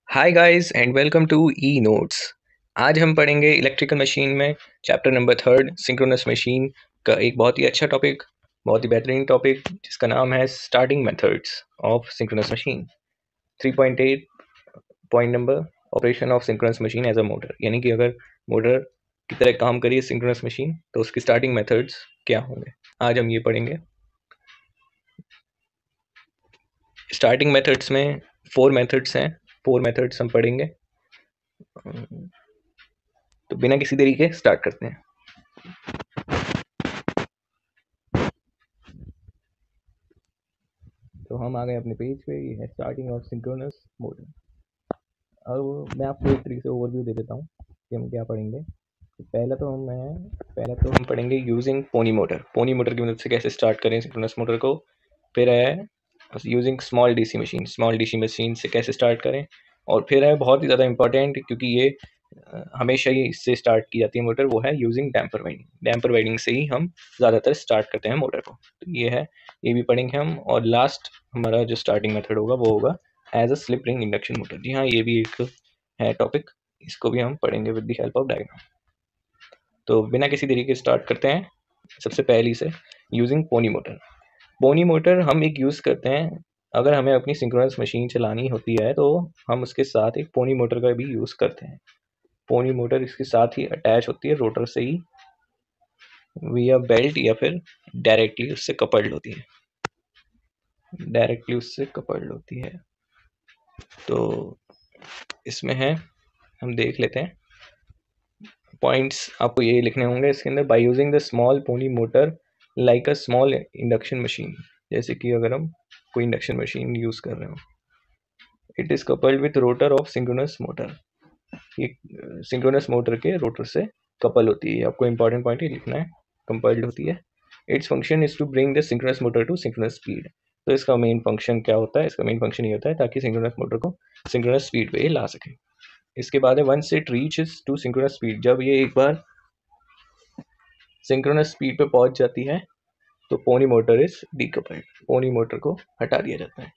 Hi guys and welcome to e notes. आज हम पढ़ेंगे इलेक्ट्रिकल मशीन में चैप्टर नंबर 3 सिंक्रोनस मशीन का एक बहुत ही अच्छा टॉपिक, बहुत ही बेहतरीन टॉपिक जिसका नाम है starting methods of synchronous machine. 3.8 point number operation of synchronous machine as a motor, यानी कि अगर मोटर की तरह काम करिए सिंक्रोनस मशीन तो उसकी स्टार्टिंग मेथड्स क्या होंगे, आज हम ये पढ़ेंगे। स्टार्टिंग मेथड्स में 4 मेथड्स हैं, 4 मेथड्स हम पढ़ेंगे। तो बिना किसी देरी के स्टार्ट करते हैं। तो हम आ गए अपने पेज पे, ये है स्टार्टिंग ऑफ सिंक्रोनस मोटर। अब मैं आपको एक तरीके से ओवरव्यू दे देता हूँ कि हम क्या पढ़ेंगे। तो पहला तो हम पढ़ेंगे using pony motor. Pony motor की मदद से कैसे स्टार्ट करें सिंक्रोनस मोटर को। फिर है using small DC machine, small DC machine से कैसे स्टार्ट करें। और फिर है बहुत ही ज़्यादा इंपॉर्टेंट, क्योंकि ये हमेशा ही इससे स्टार्ट की जाती है मोटर, वो है using damper winding. Damper winding से ही हम ज़्यादातर स्टार्ट करते हैं मोटर को। तो ये है, ये भी पढ़ेंगे हम। और लास्ट हमारा जो स्टार्टिंग मेथड होगा वो होगा as a slip ring induction motor. जी हाँ, ये भी एक है टॉपिक, इसको भी हम पढ़ेंगे with the help of diagram. तो बिना किसी देरी के स्टार्ट करते हैं। सबसे पहली से using pony motor. Pony motor हम एक यूज़ करते हैं अगर हमें अपनी सिंक्रोनस मशीन चलानी होती है, तो हम उसके साथ एक पोनी मोटर का भी यूज़ करते हैं। पोनी मोटर इसके साथ ही अटैच होती है रोटर से ही विया बेल्ट, या फिर डायरेक्टली उससे कपल्ड होती है, तो इसमें है, हम देख लेते हैं। पॉइंट्स आपको ये लिखने होंगे इसके अंदर। By using the small pony motor like a small induction machine, जैसे कि अगर हम कोई इंडक्शन मशीन यूज़ कर रहे हो। It is coupled with rotor of synchronous motor, ये सिंक्रोनस मोटर के रोटर से कपल होती है। आपको इंपॉर्टेंट पॉइंट ही लिखना है, कंपल्ड होती है। Its function is to bring the synchronous motor to synchronous speed. तो इसका मेन फंक्शन क्या होता है? इसका मेन फंक्शन ये होता है ताकि सिंक्रोनस मोटर को सिंक्रोनस स्पीड पे ला सके। इसके बाद है once it reaches to synchronous speed, जब ये एक बार सिंक्रोनस स्पीड पे पहुंच जाती है तो pony motor is decoupled, pony motor को हटा दिया जाता है।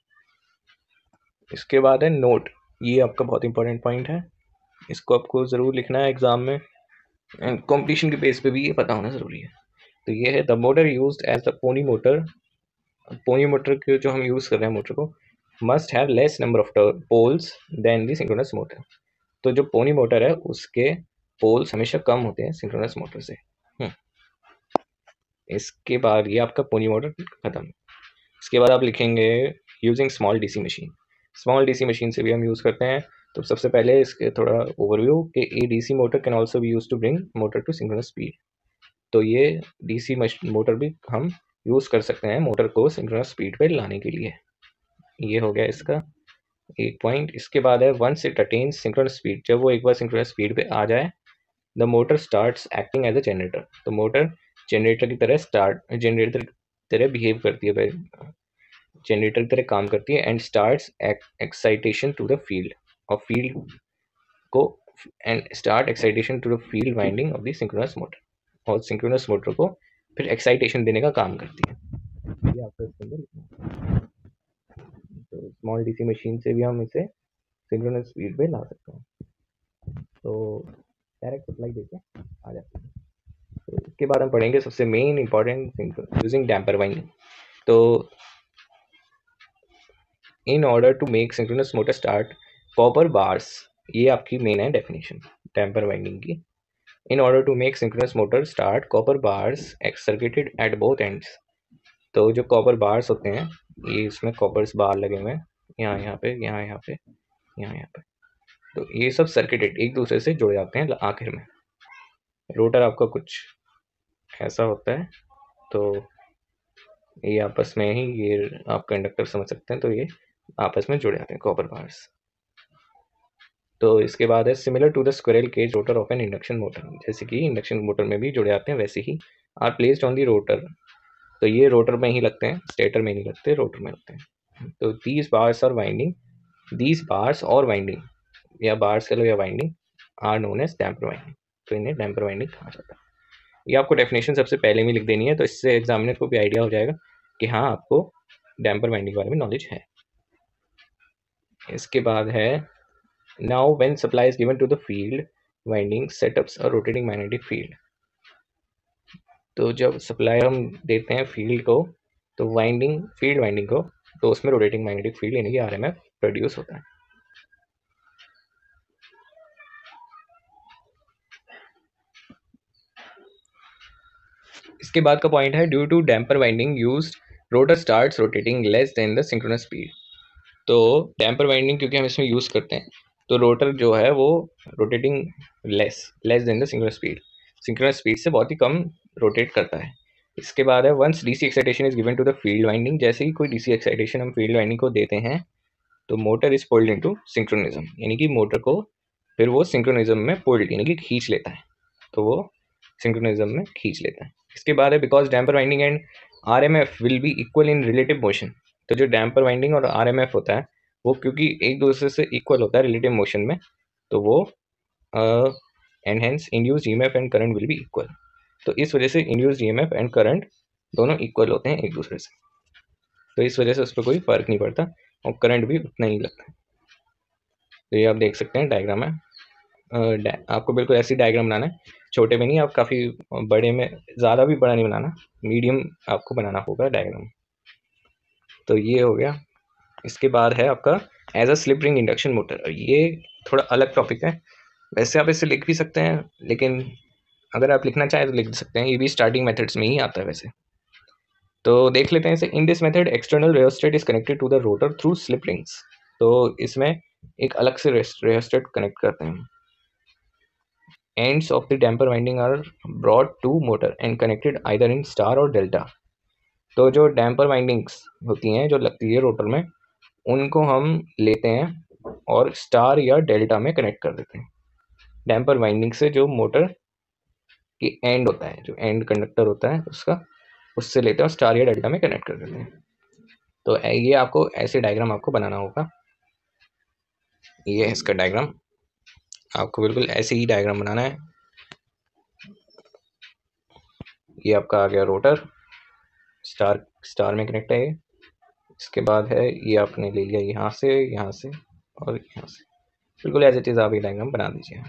इसके बाद है नोट, ये आपका बहुत इंपॉर्टेंट पॉइंट है, इसको आपको ज़रूर लिखना है एग्जाम में, एंड कॉम्पिटिशन के बेस पे भी ये पता होना ज़रूरी है। तो ये है the motor used as the pony motor. Pony motor के जो हम यूज़ कर रहे हैं मोटर को, must have less number of poles than the synchronous motor. तो जो पोनी मोटर है उसके पोल्स हमेशा कम होते हैं सिंक्रोनस मोटर से। इसके बाद ये आपका पोनी मोटर खत्म। इसके बाद आप लिखेंगे using small DC machine. Small DC machine से भी हम यूज़ करते हैं। तो सबसे पहले इसके थोड़ा ओवरव्यू कि a DC motor can also be used to bring motor to synchronous speed. तो ये डीसी मोटर भी हम यूज़ कर सकते हैं मोटर को सिंक्रोनस स्पीड पे लाने के लिए। ये हो गया इसका एक पॉइंट। इसके बाद है once it attains synchronous speed, जब वो एक बार सिंक्रोनस स्पीड पे आ जाए, the motor starts acting as a generator. तो मोटर जनरेटर की तरह बिहेव करती है, जनरेटर की तरह काम करती है। And starts excitation to the field, और फील्ड को winding of the synchronous motor, और सिंक्रोनस मोटर को फिर एक्साइटेशन देने का काम करती है। ये आपको इसके अंदर लिखना है। तो स्मॉल डीसी मशीन से भी हम इसे सिंक्रोनस स्पीड पे ला सकते हैं, तो डायरेक्ट सप्लाई देके आ जाती है। तो इसके बाद हम पढ़ेंगे सबसे main important using damper winding. तो in order to make synchronous motor start copper bars, ये आपकी मेन है डेफिनेशन डैम्पर वाइंडिंग की। In order to make synchronous motor start copper bars circuited at both ends. तो जो copper bars होते हैं, ये इसमें कॉपर्स बार लगे हुए हैं, यहाँ पे, यहाँ पे, यहाँ पे। तो ये सब सर्किटेड एक दूसरे से जुड़ जाते हैं आखिर में। रोटर आपका कुछ ऐसा होता है, तो ये आपस में ही, ये आप कंडक्टर समझ सकते हैं, तो ये आपस में जुड़ जाते हैं कॉपर बार्स। तो इसके बाद है similar to the squirrel cage rotor of an induction motor, जैसे कि इंडक्शन मोटर में भी जुड़े जाते हैं वैसे ही are placed on the rotor. तो ये रोटर में ही लगते हैं, स्टेटर में नहीं लगते, रोटर में लगते हैं। तो दीज बार्स और वाइंडिंग, या बार्स कह लो या winding, are known as damper winding. तो इन्हें डैम्पर वाइंडिंग कहा जाता है। ये आपको डेफिनेशन सबसे पहले में लिख देनी है, तो इससे एग्जामिनर को भी आइडिया हो जाएगा कि हाँ, आपको डैम्पर वाइंडिंग के बारे में नॉलेज है। इसके बाद है Now when supply is given to the field winding setups a rotating magnetic field. तो जब सप्लाई हम देते हैं फील्ड को तो फील्ड वाइंडिंग को, तो उसमें रोटेटिंग मैग्नेटिक फील्ड यानी कि आरएमएफ प्रोड्यूस होता है। इसके बाद का पॉइंट है due to damper winding used rotor starts rotating less than the synchronous speed. तो डैम्पर वाइंडिंग क्योंकि हम इसमें यूज़ करते हैं तो रोटर जो है वो rotating less than the synchronous speed से बहुत ही कम रोटेट करता है। इसके बाद है once DC excitation is given to the field winding. जैसे ही कोई डीसी एक्साइटेशन हम फील्ड वाइंडिंग को देते हैं तो motor is pulled into synchronism, यानी कि मोटर को फिर वो सिंक्रोनिज्म में पुल्ड यानी कि खींच लेता है, तो वो सिंक्रोनिज्म में खींच लेता है। इसके बाद है because damper winding and RMF will be equal in relative motion. तो जो डैम्पर वाइंडिंग और आरएमएफ होता है वो क्योंकि एक दूसरे से इक्वल होता है रिलेटिव मोशन में, तो वो and hence induced EMF and current will be equal. तो इस वजह से इंड्यूस्ड ईएमएफ एंड करंट दोनों इक्वल होते हैं एक दूसरे से, तो इस वजह से उस पर कोई फर्क नहीं पड़ता और करंट भी उतना ही लगता है। तो ये आप देख सकते हैं डायग्राम है। आपको बिल्कुल ऐसी डायग्राम बनाना है, छोटे में नहीं, आप काफ़ी बड़े में, ज़्यादा भी बड़ा नहीं बनाना, मीडियम आपको बनाना होगा डायग्राम। तो ये हो गया। इसके बाद है आपका as a slip ring induction motor. ये थोड़ा अलग टॉपिक है, वैसे आप इसे लिख भी सकते हैं, लेकिन अगर आप लिखना चाहें तो लिख सकते हैं, ये भी स्टार्टिंग मेथड्स में ही आता है वैसे। तो देख लेते हैं इसे। In this method external rheostat is connected to the rotor through slip rings. तो इसमें एक अलग से रेयोस्टेट कनेक्ट करते हैं। Ends of the damper winding are brought to motor and connected either in star or delta। तो जो डैम्पर वाइंडिंग्स होती हैं जो लगती है रोटर में, उनको हम लेते हैं और स्टार या डेल्टा में कनेक्ट कर देते हैं। डैम्पर वाइंडिंग से जो मोटर की एंड होता है, जो एंड कंडक्टर होता है उसका, उससे लेते हैं और स्टार या डेल्टा में कनेक्ट कर देते हैं। तो ये आपको ऐसे डायग्राम आपको बनाना होगा। ये है इसका डायग्राम, आपको बिल्कुल ऐसे ही डायग्राम बनाना है। ये आपका आ गया रोटर, स्टार में कनेक्ट है। इसके बाद है ये आपने ले लिया यहाँ से और यहाँ से, बिल्कुल एज इट इज़ आप ये डायग्राम बना दीजिए।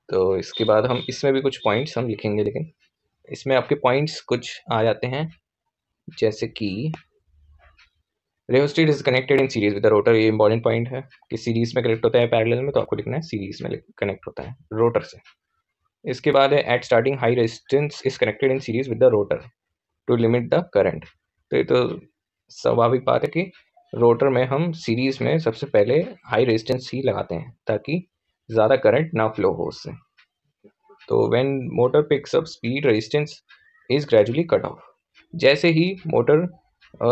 तो इसके बाद हम इसमें भी कुछ पॉइंट्स हम लिखेंगे, लेकिन इसमें आपके पॉइंट्स कुछ आ जाते हैं, जैसे कि rheostat is connected in series with the rotor. ये इंपॉर्टेंट पॉइंट है कि सीरीज में कनेक्ट होता है पैरेलल में, तो आपको लिखना है सीरीज में कनेक्ट होता है रोटर से। इसके बाद है at starting high resistance is connected in series with the rotor to limit the current. तो ये तो स्वाभाविक बात है कि रोटर में हम सीरीज में सबसे पहले हाई रेजिस्टेंस ही लगाते हैं ताकि ज़्यादा करंट ना फ्लो हो उससे। तो when motor picks up speed resistance is gradually cut off. जैसे ही मोटर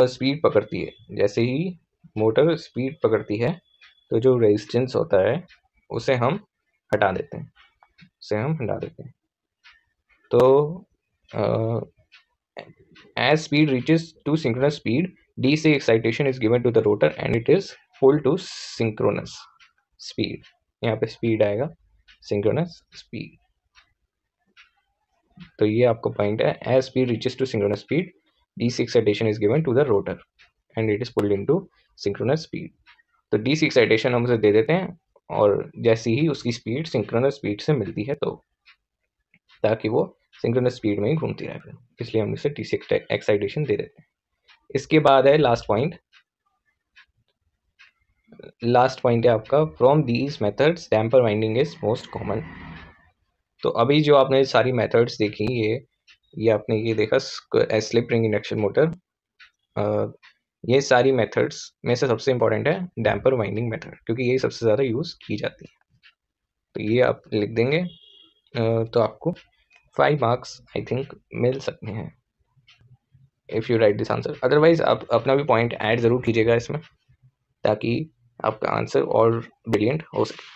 स्पीड पकड़ती है तो जो रेजिस्टेंस होता है उसे हम हटा देते हैं। तो as speed reaches to synchronous speed, DC excitation is given to the rotor and it is pulled to synchronous speed। यहाँ पे स्पीड आएगा synchronous speed। तो ये आपका पॉइंट है, as speed reaches to synchronous speed, DC excitation is given to the rotor and it is pulled into synchronous speed। तो DC excitation हम उसे दे देते हैं और जैसे ही उसकी स्पीड सिंक्रोनस स्पीड से मिलती है, तो ताकि वो सिंक्रोनस स्पीड में ही घूमती रहे, फिर इसलिए हम इसे डीसी एक्साइटेशन दे देते हैं। इसके बाद है लास्ट पॉइंट है आपका from these methods damper winding is most common. तो अभी जो आपने सारी मेथड्स देखी, ये आपने ये देखा स्लिप रिंग इंडक्शन मोटर, ये सारी मेथड्स में से सबसे इंपॉर्टेंट है डैम्पर वाइंडिंग मेथड, क्योंकि यही सबसे ज़्यादा यूज़ की जाती है। तो ये आप लिख देंगे तो आपको 5 मार्क्स आई थिंक मिल सकते हैं if you right this answer. Otherwise आप अपना भी पॉइंट ऐड ज़रूर कीजिएगा इसमें, ताकि आपका आंसर और ब्रिलियंट हो सके।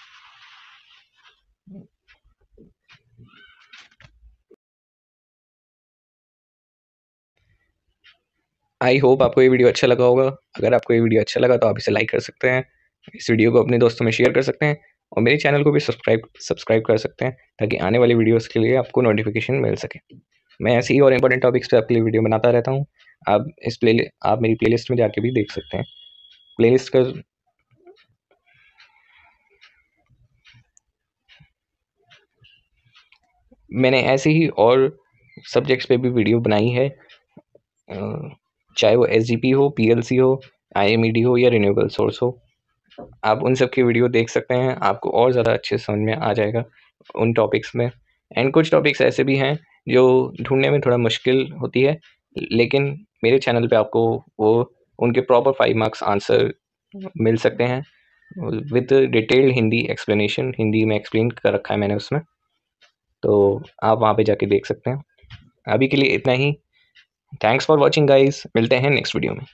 आई होप आपको ये वीडियो अच्छा लगा होगा। अगर आपको ये वीडियो अच्छा लगा तो आप इसे लाइक कर सकते हैं, इस वीडियो को अपने दोस्तों में शेयर कर सकते हैं और मेरे चैनल को भी सब्सक्राइब कर सकते हैं, ताकि आने वाली वीडियोस के लिए आपको नोटिफिकेशन मिल सके। मैं ऐसे ही और इंपॉर्टेंट टॉपिक्स पे आपके लिए वीडियो बनाता रहता हूँ। आप मेरी प्लेलिस्ट में जाके भी देख सकते हैं। प्लेलिस्ट का मैंने ऐसे ही और सब्जेक्ट्स पे भी वीडियो बनाई है, चाहे वो SGP हो, PLC हो, IMED हो या रिन्यूएबल सोर्स हो। आप उन सब की वीडियो देख सकते हैं, आपको और ज़्यादा अच्छे समझ में आ जाएगा उन टॉपिक्स में। एंड कुछ टॉपिक्स ऐसे भी हैं जो ढूंढने में थोड़ा मुश्किल होती है, लेकिन मेरे चैनल पे आपको वो उनके प्रॉपर 5 मार्क्स आंसर मिल सकते हैं with detailed Hindi explanation. Hindi में एक्सप्लेन कर रखा है मैंने उसमें, तो आप वहाँ पे जाके देख सकते हैं। अभी के लिए इतना ही। थैंक्स फॉर वॉचिंग गाइस, मिलते हैं नेक्स्ट वीडियो में।